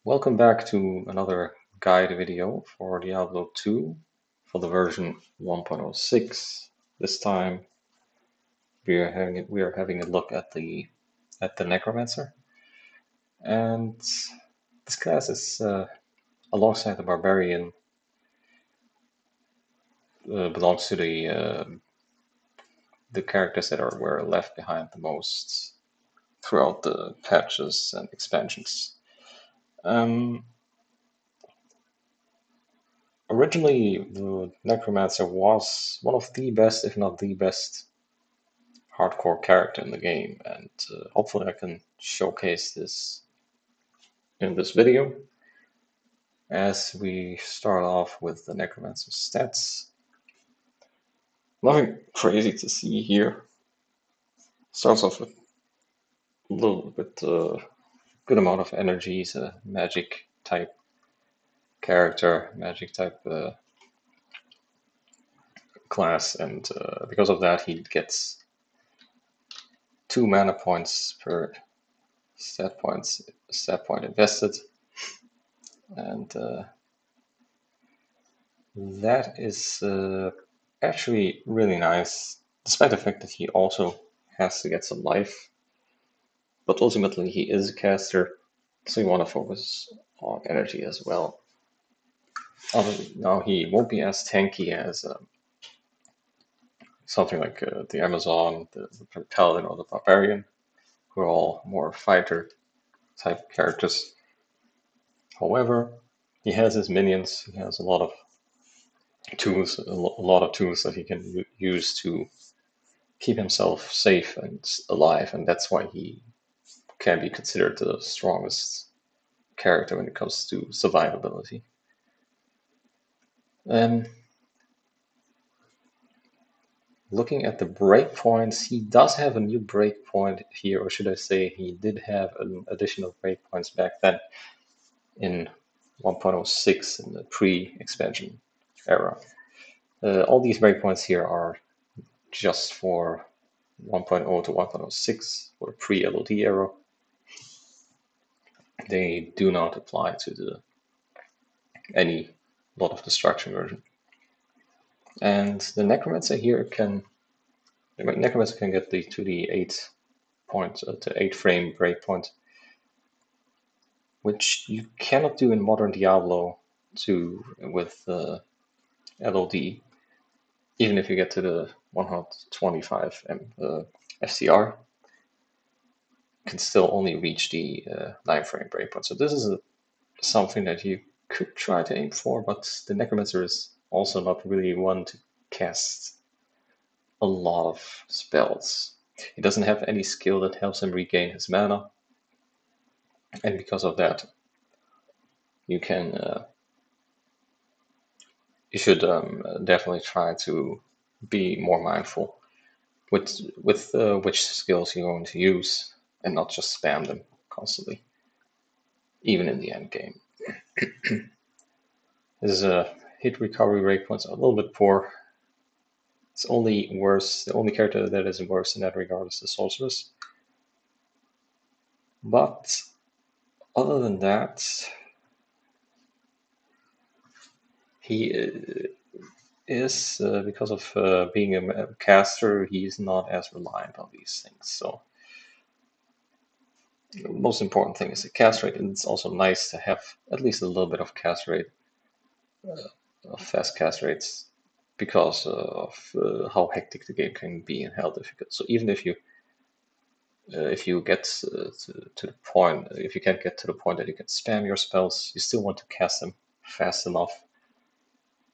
Welcome back to another guide video for Diablo 2 for the version 1.06. This time we are having a look at the Necromancer, and this class is alongside the Barbarian belongs to the characters that were left behind the most throughout the patches and expansions. Originally, the Necromancer was one of the best, if not the best, hardcore character in the game, and hopefully I can showcase this in this video. As we start off with the Necromancer stats, nothing crazy to see here. Starts off with a little bit good amount of energy. He's a magic type character, magic type class, and because of that he gets 2 mana points per stat point invested, and that is actually really nice, despite the fact that he also has to get some life. But ultimately he is a caster, so you want to focus on energy as well. Now he won't be as tanky as something like the Amazon, the Paladin, or the Barbarian, who are all more fighter type characters. However, he has his minions. He has a lot of tools, a lot of tools that he can use to keep himself safe and alive, and that's why he can be considered the strongest character when it comes to survivability. Looking at the breakpoints, he does have a new breakpoint here, or should I say he did have an additional breakpoints back then in 1.06 in the pre-expansion era. All these breakpoints here are just for 1.0 to 1.06 or pre-LOD era. They do not apply to any Lot of Destruction version. And the Necromancer here can get to the 8 point to 8 frame breakpoint, which you cannot do in modern Diablo 2 with LOD, even if you get to the 125 FCR. You can still only reach the 9 frame breakpoint. So this is something that you could try to aim for, but the Necromancer is also not really one to cast a lot of spells. He doesn't have any skill that helps him regain his mana, and because of that, you should definitely try to be more mindful with which skills you're going to use, and not just spam them constantly, even in the end game. His hit recovery breakpoints are a little bit poor. It's only worse. The only character that is worse in that regard is the sorceress. But other than that, he is, because of being a caster, he's not as reliant on these things. So the most important thing is the cast rate, and it's also nice to have at least a little bit of cast rate, fast cast rates, because of how hectic the game can be and how difficult. So even if you get to the point, if you can't get to the point that you can spam your spells, you still want to cast them fast enough.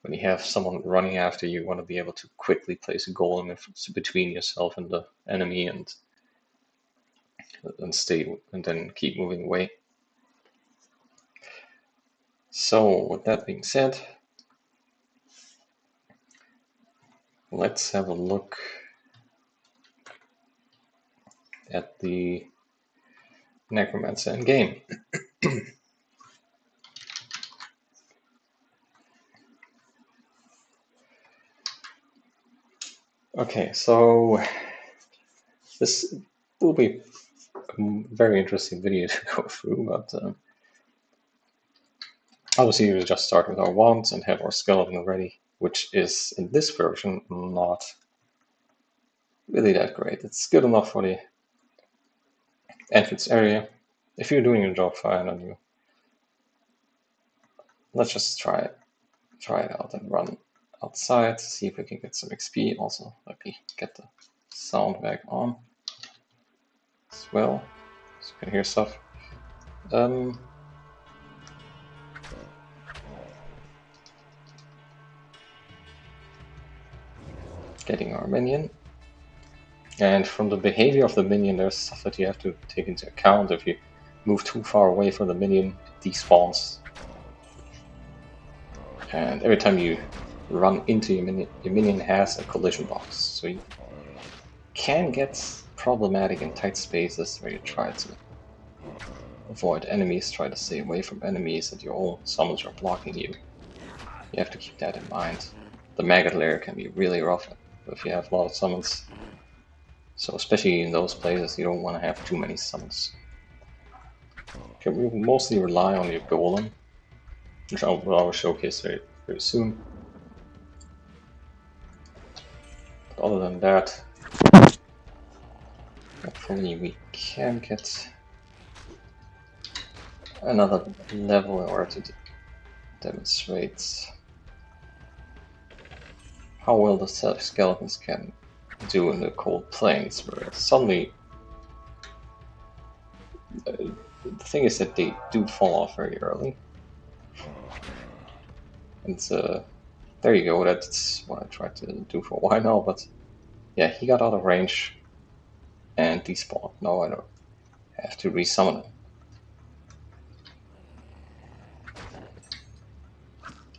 When you have someone running after you, you want to be able to quickly place a golem between yourself and the enemy, and stay, and then keep moving away. So with that being said, let's have a look at the Necromancer in game. Okay, so this will be a very interesting video to go through, but Obviously, we just start with our wands and have our skeleton ready, which is in this version not really that great. It's good enough for the entrance area. If you're doing your job fine on you, let's just try it out and run outside, see if we can get some XP. Also, let me get the sound back on as well, so you can hear stuff. Getting our minion. And from the behavior of the minion, there's stuff that you have to take into account. If you move too far away from the minion, it despawns. And every time you run into your minion has a collision box. So you can get problematic in tight spaces where you try to avoid enemies, try to stay away from enemies, and your own summons are blocking you. You have to keep that in mind. The maggot lair can be really rough if you have a lot of summons. So especially in those places, you don't want to have too many summons. Okay, we will mostly rely on your golem, which I will showcase very, very soon. But other than that, hopefully we can get another level in order to demonstrate how well the skeletons can do in the cold plains, where suddenly the thing is that they do fall off very early. And there you go, that's what I tried to do for a while now, but yeah, he got out of range and despawned. Now I don't have to resummon him.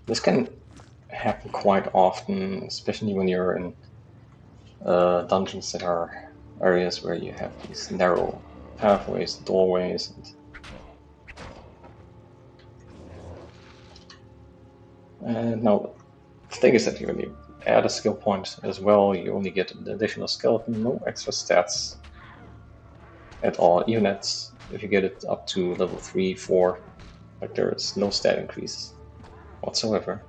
This can happen quite often, especially when you're in dungeons that are areas where you have these narrow pathways, doorways, and now the thing is that when you add a skill point as well, you only get an additional skeleton, no extra stats at all, even if you get it up to level 3, 4, like there is no stat increase whatsoever,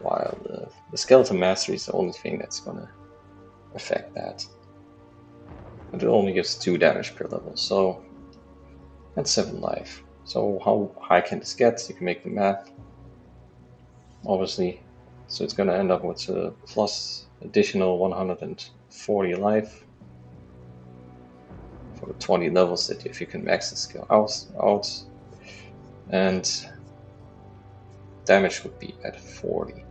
while the skeleton mastery is the only thing that's going to affect that. And it only gives 2 damage per level, so and 7 life. So how high can this get? You can make the math, obviously. So it's going to end up with a plus additional 140 life for the 20 levels that if you can max the skill out. And damage would be at 40.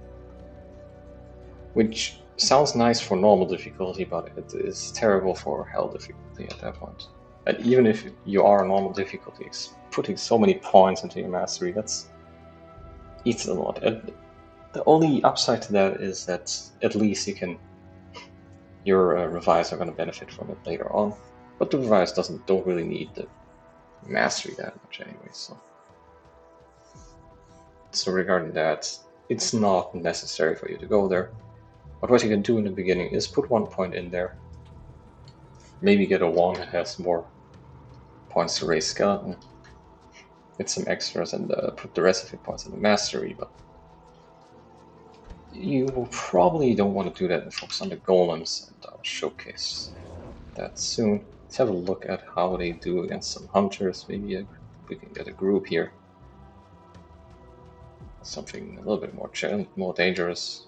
Which sounds nice for normal difficulty, but it is terrible for hell difficulty at that point. And even if you are normal difficulty, putting so many points into your mastery, that's eats a lot. And the only upside to that is that at least your revives are going to benefit from it later on. But the revives don't really need the mastery that much anyway. So regarding that, it's not necessary for you to go there. But what you can do in the beginning is put 1 point in there. Maybe get a wand that has more points to raise skeleton. Get some extras and put the rest of your points in the mastery. But you probably don't want to do that and focus on the golems, and I'll showcase that soon. Let's have a look at how they do against some hunters. Maybe we can get a group here. Something a little bit more dangerous.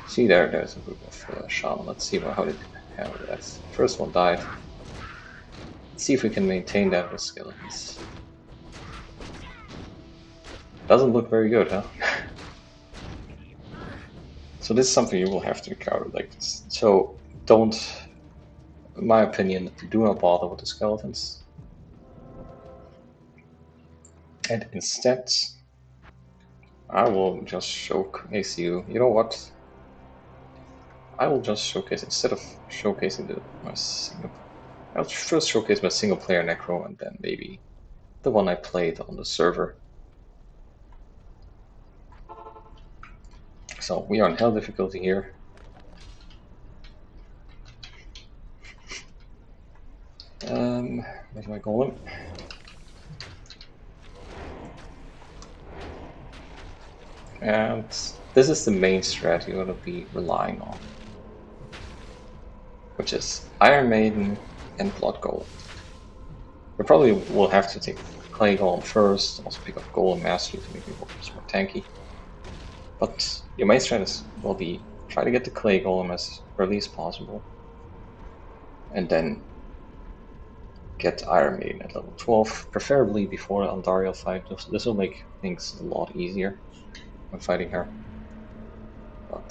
See there's a group of shaman. Let's see how they handle that. First one died. Let's see if we can maintain that with skeletons. Doesn't look very good, huh? So this is something you will have to encounter like this. So don't, in my opinion, do not bother with the skeletons. And instead, I will just showcase you. You know what? I will just showcase, instead of showcasing I'll first showcase my single player Necro and then maybe the one I played on the server. So we are on hell difficulty here. Where's my golem? And this is the main strat you're going to be relying on, which is Iron Maiden and Blood Golem. You probably will have to take Clay Golem first, also pick up Golem Mastery to make it more tanky. But your main strat will be try to get the Clay Golem as early as possible, and then get Iron Maiden at level 12, preferably before the Andariel fight. This will make things a lot easier when fighting her. But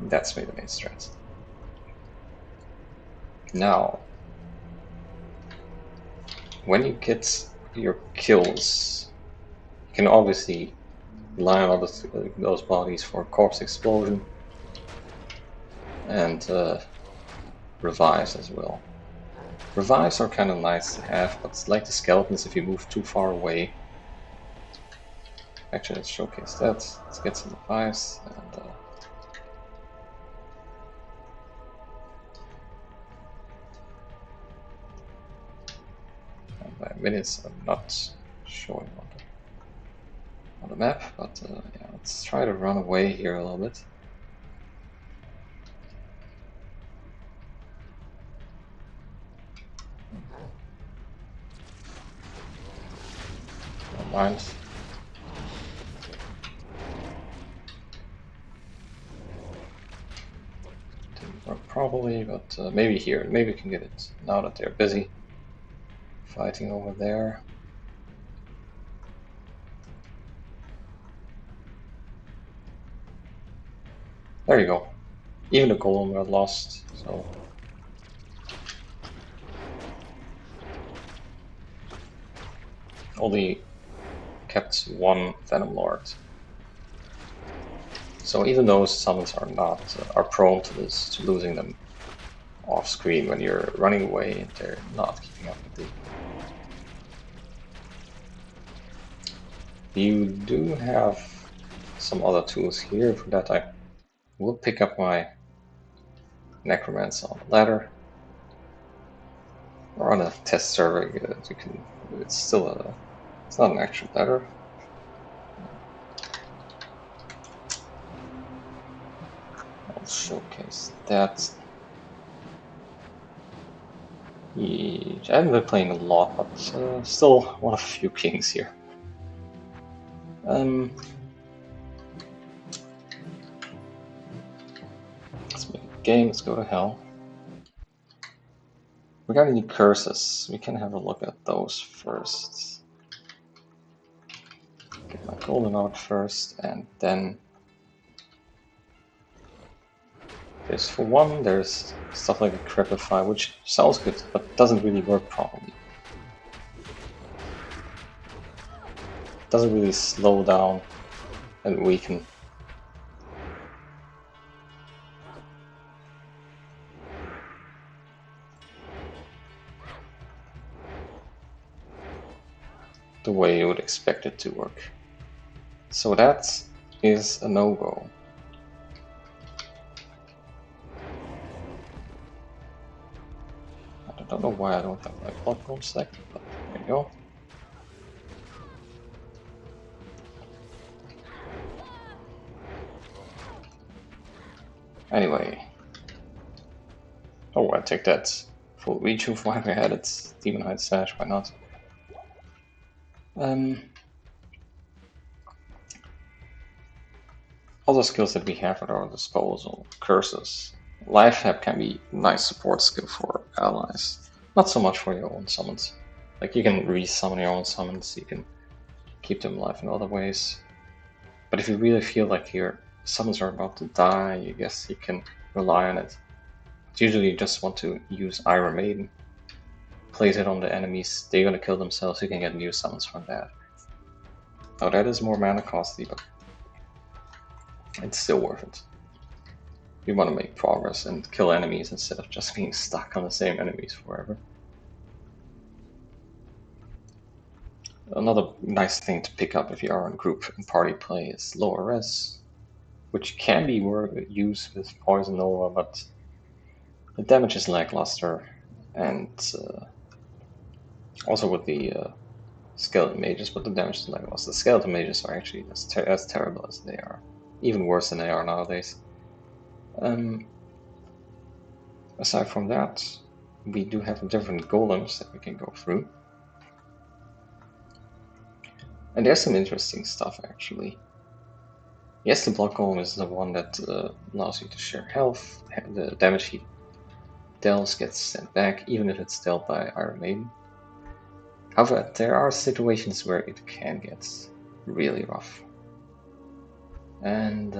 that's the main strat. Now, when you get your kills, you can obviously rely on those bodies for Corpse Explosion and revives as well. Revives are kind of nice to have, but like the skeletons, if you move too far away. Actually, let's showcase that. Let's get some revives. And by minutes, I'm not showing on the map, but yeah, let's try to run away here a little bit. Don't mind. Didn't work properly, but maybe here. Maybe we can get it now that they're busy fighting over there. There you go. Even the golem got lost, so only kept one Venom Lord. So even those summons are not are prone to this, to losing them off screen when you're running away and they're not keeping up with you. You do have some other tools here. For that, I will pick up my Necromancer on the ladder or on a test server. You can. It's still a. It's not an actual ladder. I'll showcase that. I haven't been playing a lot, but still one of a few kings here. Let's make a game, let's go to hell. We got any curses? We can have a look at those first. Get my golden out first, and then there's for one, there's stuff like a Crepify, which sounds good, but doesn't really work properly. Doesn't really slow down and weaken. The way you would expect it to work. So that is a no-go. I don't know why I don't have my blood gold selected, but there you go. Anyway. Oh, I take that full reach of why we had it. Demon Hide Sash, why not? Other skills that we have at our disposal. Curses. Life Hab can be a nice support skill for allies. Not so much for your own summons. Like you can re-summon your own summons, you can keep them alive in other ways. But if you really feel like your summons are about to die, I guess you can rely on it. But usually you just want to use Iron Maiden. Place it on the enemies, they're gonna kill themselves, you can get new summons from that. Now that is more mana costly, but it's still worth it. You want to make progress and kill enemies instead of just being stuck on the same enemies forever. Another nice thing to pick up if you are in group and party play is lower res, which can be used with Poison Nova, but the damage is lackluster, and also with the skeleton mages, but the damage to Legolas. The skeleton mages are actually as terrible as they are. Even worse than they are nowadays. Aside from that, we do have different golems that we can go through. And there's some interesting stuff, actually. Yes, the blood golem is the one that allows you to share health. The damage he deals gets sent back, even if it's dealt by Iron Maiden. However, there are situations where it can get really rough. And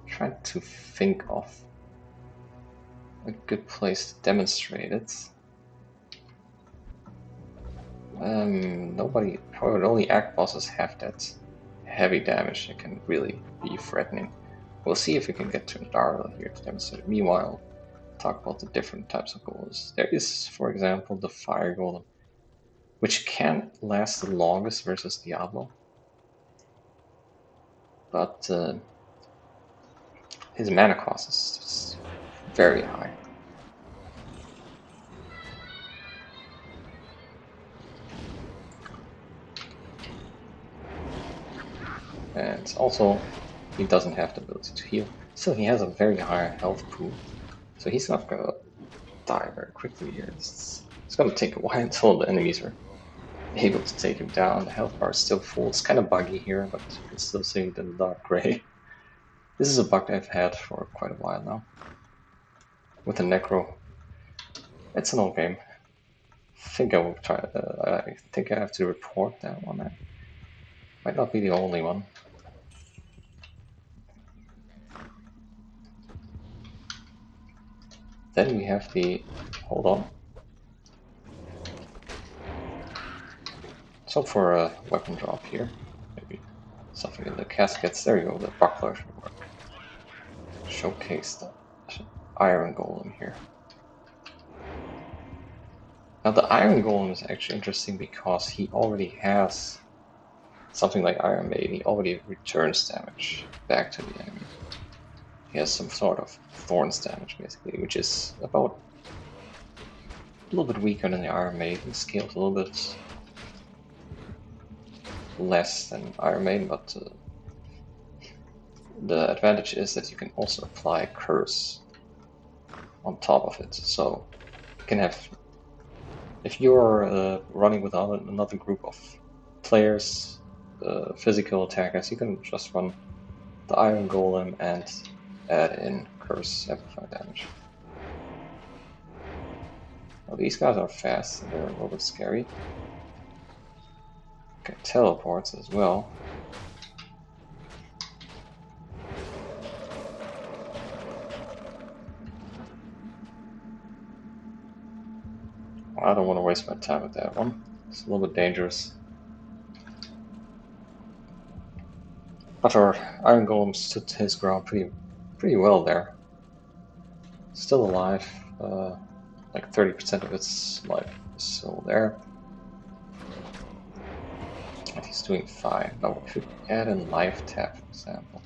trying to think of a good place to demonstrate it. However, only act bosses have that heavy damage that can really be threatening. We'll see if we can get to Andariel here to demonstrate. Meanwhile, talk about the different types of golems. There is, for example, the fire golem, which can last the longest versus Diablo. But his mana cost is just very high. And also, he doesn't have the ability to heal. Still, he has a very high health pool. So he's not gonna die very quickly here. It's gonna take a while until the enemies are able to take him down. The health bar is still full. It's kind of buggy here, but you can still see the dark gray. This is a bug I've had for quite a while now. With the Necro. It's an old game. I think I will try. I think I have to report that one. Might not be the only one. Then we have the. Hold on. So for a weapon drop here, maybe something in the caskets. There you go. The buckler should work. Showcase the iron golem here. Now the iron golem is actually interesting because he already has something like Iron Maiden. He already returns damage back to the enemy. He has some sort of thorns damage basically, which is about a little bit weaker than the Iron Maiden. Scaled a little bit less than Iron Maiden, but the advantage is that you can also apply curse on top of it. So you can have, if you're running with another group of players, physical attackers, you can just run the Iron Golem and add in curse amplify damage. Well, these guys are fast and they're a little bit scary. Okay, teleports as well. I don't want to waste my time with that one. It's a little bit dangerous. But our Iron Golem stood his ground pretty well there. Still alive. Like 30% of its life is still there. And he's doing fine. Now we should add in life tap, for example.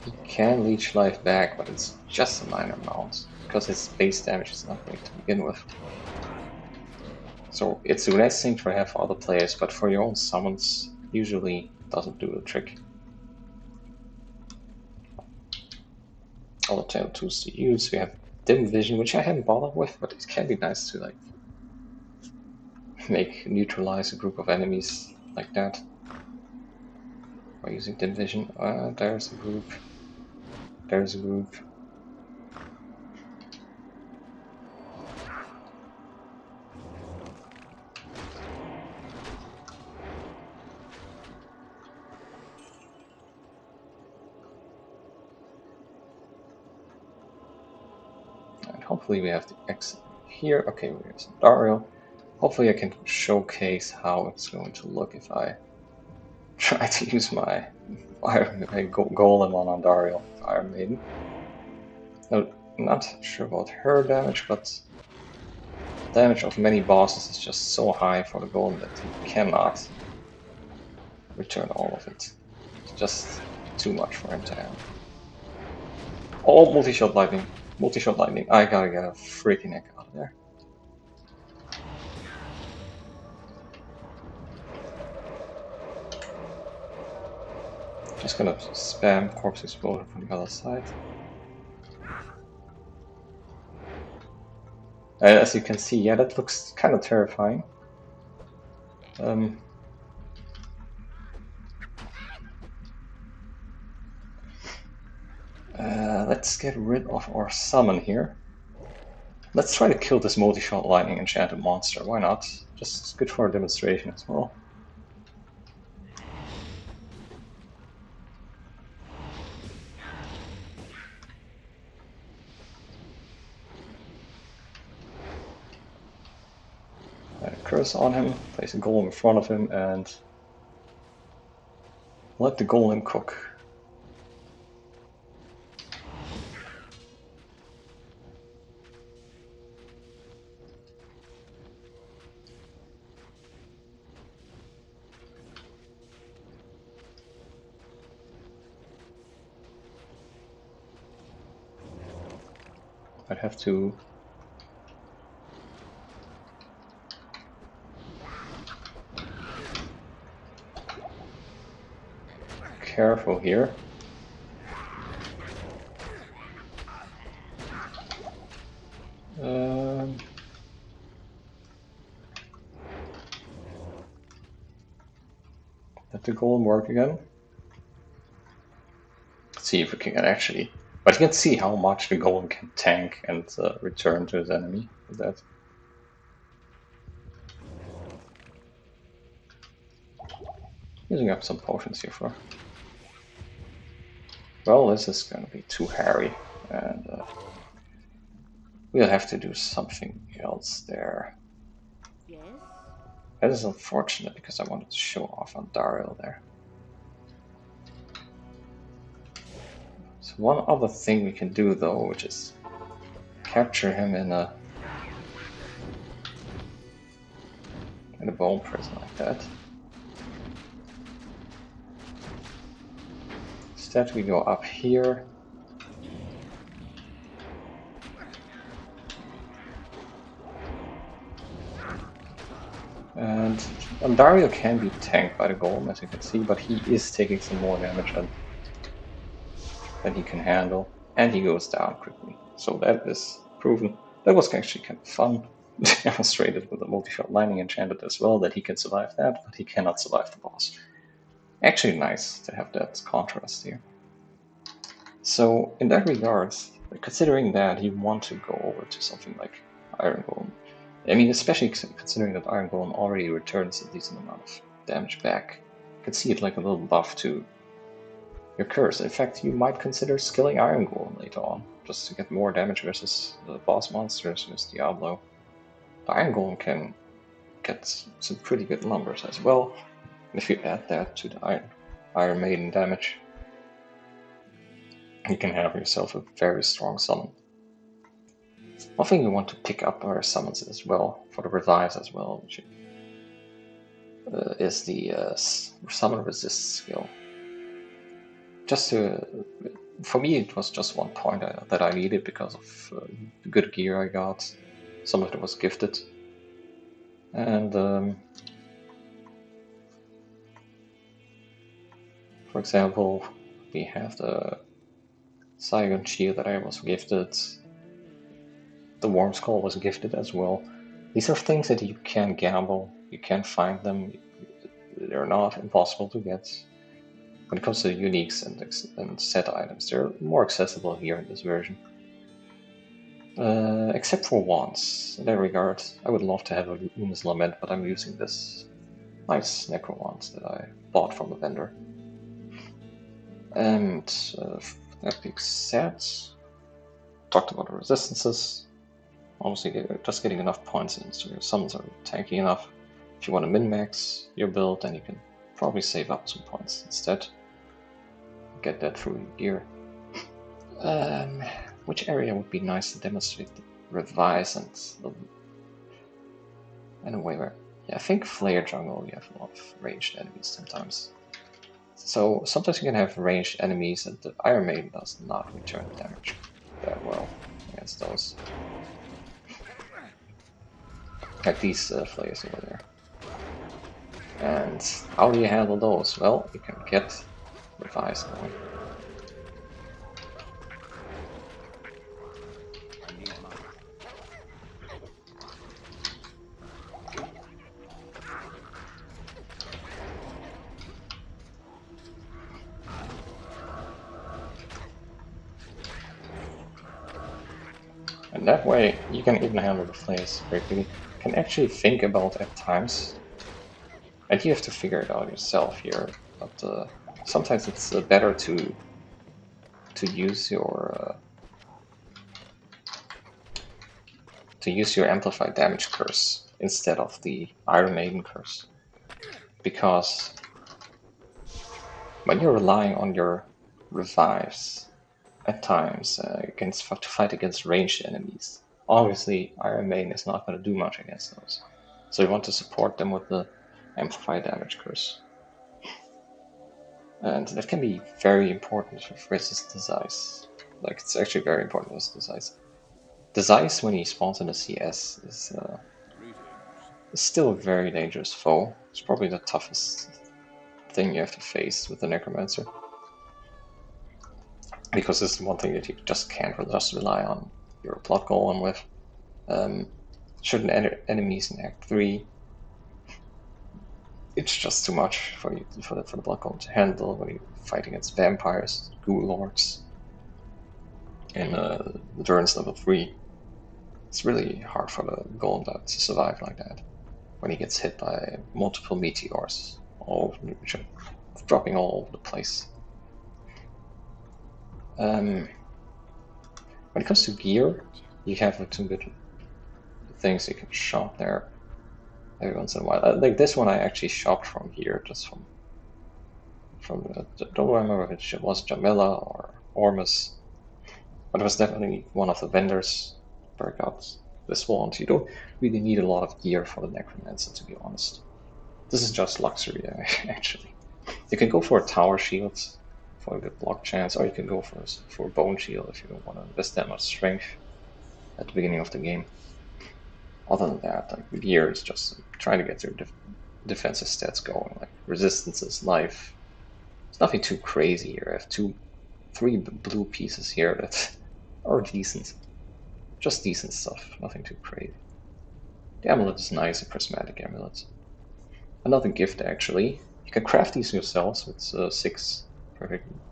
He can leech life back, but it's just a minor amount, because his base damage is not great to begin with. So it's a nice thing to have for other players, but for your own summons, usually doesn't do the trick. Other tail tools to use, we have dim vision, which I haven't bothered with, but it can be nice to like neutralize a group of enemies like that by using dim vision. There's a group. There's a group. And hopefully we have the exit here. Okay, here's Andariel. Hopefully I can showcase how it's going to look if I try to use my golem on Andariel, Iron Maiden. Now, I'm not sure about her damage, but the damage of many bosses is just so high for the golem that he cannot return all of it. It's just too much for him to have. Oh, multi-shot lightning. Multi-shot lightning. I gotta get a freaking heck out of there. Just gonna spam Corpse Exploder from the other side. As you can see, yeah, that looks kind of terrifying. Let's get rid of our summon here. Let's try to kill this multi-shot lightning enchanted monster. Why not? Just good for a demonstration as well. Curse on him, place a golem in front of him, and let the golem cook. I'd have to careful here. Let the golem work again. Let's see if we can actually... But you can see how much the golem can tank and return to his enemy with that. Using up some potions here for... Well, this is going to be too hairy, and we'll have to do something else there. Yes. That is unfortunate because I wanted to show off on Dario there. So one other thing we can do though, which is capture him in a bone prison like that. Instead we go up here. And Dario can be tanked by the golem, as you can see, but he is taking some more damage than he can handle, and he goes down quickly. So that is proven. That was actually kind of fun. Demonstrated with the multi-shot lightning enchanted as well that he can survive that, but he cannot survive the boss. Actually nice to have that contrast here. So in that regard, considering that you want to go over to something like Iron Golem, I mean, especially considering that Iron Golem already returns a decent amount of damage back, you can see it like a little buff to your curse. In fact, you might consider skilling Iron Golem later on, just to get more damage versus the boss monsters with Diablo. The Iron Golem can get some pretty good numbers as well. And if you add that to the Iron Maiden damage, you can have yourself a very strong summon. One thing you want to pick up are summons as well, for the revives as well, which is the summon resist skill. Just to, for me it was just one point that I needed because of the good gear I got. Some of it was gifted. And for example, we have the Saigon Shield that I was gifted. The Worm Skull was gifted as well. These are things that you can gamble, you can find them, they're not impossible to get. When it comes to uniques and set items, they're more accessible here in this version. Except for wands. In that regard, I would love to have a Luna's Lament, but I'm using this nice Necro wand that I bought from the vendor. And that being said, talked about the resistances. Obviously, just getting enough points in so your summons are tanky enough. If you want to min-max your build, then you can probably save up some points instead. Get that through your gear. Which area would be nice to demonstrate the revives and in a way where, yeah, I think Flare Jungle, you have a lot of ranged enemies sometimes. So sometimes you can have ranged enemies and the Iron Maiden does not return damage that well against those. Like these flayers over there. And how do you handle those? Well, you can get revives going. And that way, you can even handle the flares very quickly. You can actually think about at times, and you have to figure it out yourself here. But sometimes it's better to use your amplified damage curse instead of the Iron Maiden curse, because when you're relying on your revives at times to fight against ranged enemies, obviously Iron Maiden is not going to do much against those. So you want to support them with the amplified damage curse. And that can be very important versus the Zeiss. Like, it's actually very important versus the Zeiss. The Zeiss, when he spawns in the CS, is still a very dangerous foe. It's probably the toughest thing you have to face with the Necromancer. Because this is one thing that you just can't just rely on your plot golem with. Certain enemies in Act 3, it's just too much for the blood golem to handle when you fight against vampires, ghoul lords, in endurance level 3. It's really hard for the golem to survive like that when he gets hit by multiple meteors, which are dropping all over the place. When it comes to gear, you have like some good things you can shop there every once in a while. Like this one I actually shopped from here, just from don't remember if it was Jamila or Ormus, but it was definitely one of the vendors where I got this wand. You don't really need a lot of gear for the Necromancer, to be honest. This is just luxury, actually. You can go for a tower shield for a good block chance, or you can go for a bone shield if you don't want to invest that much strength at the beginning of the game. Other than that, like, gear is just trying to get your defensive stats going, like resistances, life. It's nothing too crazy here. I have 3 blue pieces here that are decent. Just decent stuff, nothing too crazy. The amulet is nice, a prismatic amulet. Another gift, actually. You can craft these yourselves with 6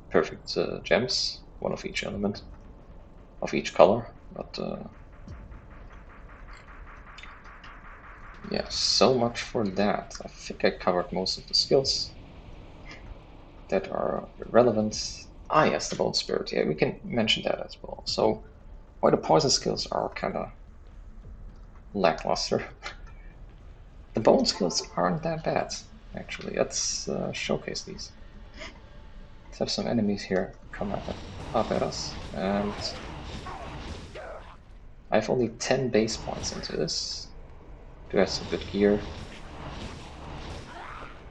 perfect gems, one of each element, of each color. But yeah, so much for that. I think I covered most of the skills that are relevant. Ah, yes, the Bone Spirit. Yeah, we can mention that as well. So, while the poison skills are kind of lackluster, the bone skills aren't that bad, actually. Let's showcase these. Let's have some enemies here come up at us, and I have only 10 base points into this. Do have some good gear.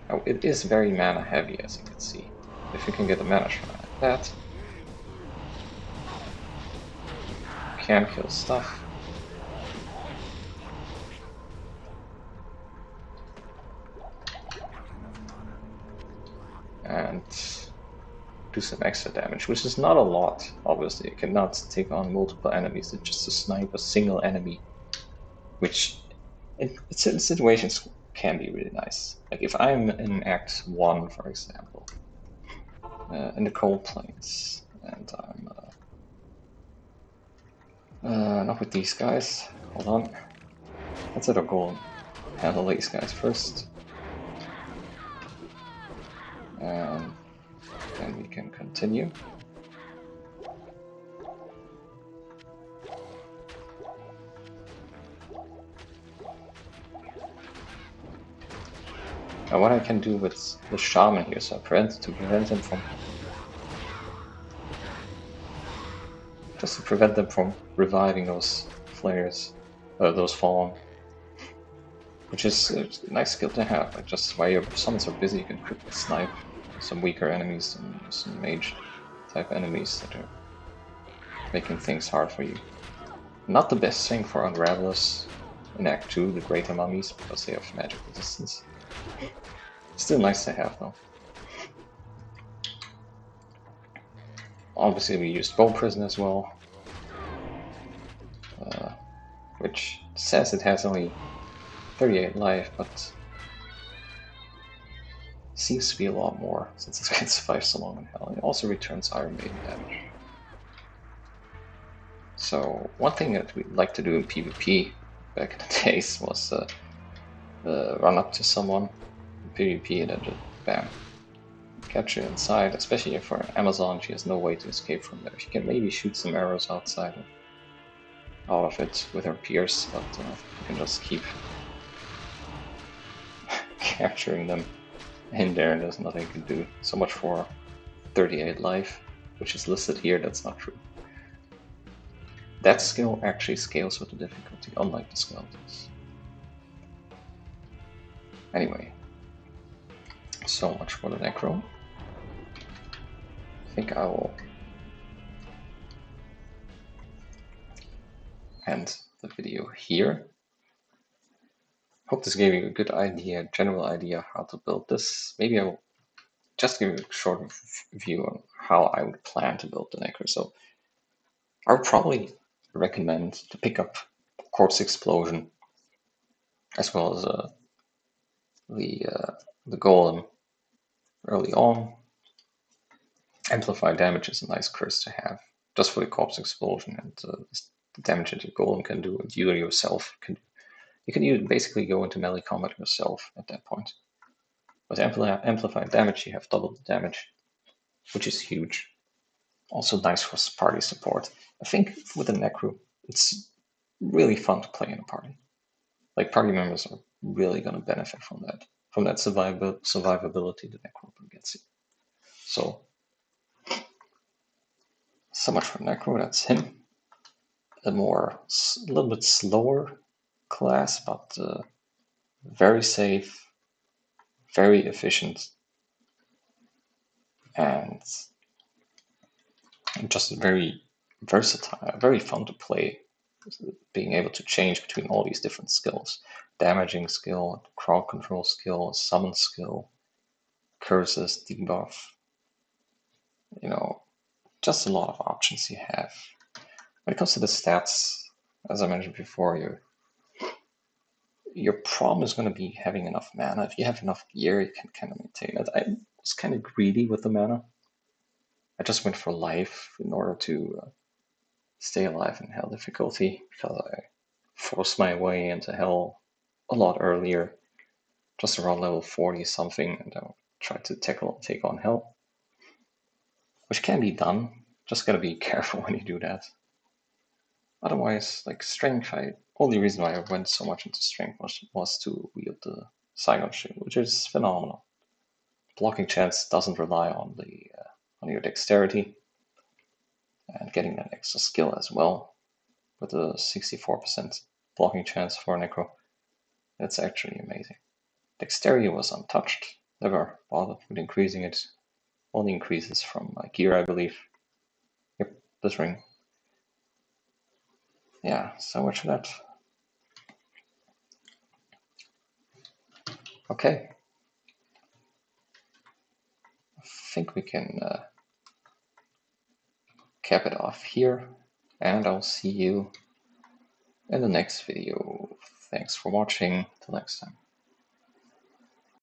Oh, it is very mana heavy, as you can see. If you can get a mana shrine like that, you can kill stuff. And do some extra damage, which is not a lot, obviously. You cannot take on multiple enemies, it's just to snipe a single enemy, which in certain situations can be really nice. Like if I'm in Act 1, for example, in the Cold Plains, and I'm not with these guys. Hold on. Let's let our goal handle these guys first. And then we can continue. Now what I can do with the shaman here, so prevent them from reviving those flares, those fallen, which is a nice skill to have. Like just while your summons are busy, you can quickly snipe some weaker enemies and some mage type enemies that are making things hard for you. Not the best thing for Unravelers in Act 2, the greater mummies, because they have magic resistance. Still nice to have though. Obviously we used Bone Prison as well, which says it has only 38 life, but seems to be a lot more since it can survive so long in hell. It also returns Iron Maiden damage. So one thing that we like to do in PvP back in the days was run up to someone in PvP and then just bam, catch her inside, especially if for Amazon she has no way to escape from there. She can maybe shoot some arrows outside out of it with her peers, but you can just keep capturing them in there and there's nothing you can do. So much for 38 life, which is listed here. That's not true. That skill actually scales with the difficulty, unlike the skeletons. Anyway, so much for the Necro. I think I will end the video here. Hope this gave you a good idea, general idea how to build this. Maybe I will just give you a short view on how I would plan to build the Necro. So I would probably recommend to pick up Corpse Explosion as well as the Golem early on. Amplify damage is a nice curse to have, just for the Corpse Explosion and the damage that your Golem can do, and you yourself can do. You can basically go into melee combat yourself at that point. With amplified damage, you have double the damage, which is huge. Also nice for party support. I think with the Necro, it's really fun to play in a party. Like, party members are really going to benefit from that survivability the Necro gets you. So much for Necro, that's him. A little bit slower class, but very safe, very efficient, and just very versatile, very fun to play. Being able to change between all these different skills: damaging skill, crowd control skill, summon skill, curses, debuff. Just a lot of options you have. When it comes to the stats, as I mentioned before, your problem is going to be having enough mana. If you have enough gear, you can kind of maintain it. I was kind of greedy with the mana. I just went for life in order to stay alive in hell difficulty, because I forced my way into hell a lot earlier, just around level 40 something, and I tried to take on hell, which can be done. Just gotta be careful when you do that. Otherwise, like strength, only reason why I went so much into strength was to wield the Saigon Shield, which is phenomenal. Blocking chance doesn't rely on your dexterity, and getting that extra skill as well with a 64% blocking chance for Necro. That's actually amazing. Dexterity was untouched, never bothered with increasing it. Only increases from gear, I believe. Yep, this ring. Yeah, so much for that. Okay. I think we can cap it off here, and I'll see you in the next video. Thanks for watching. Till next time.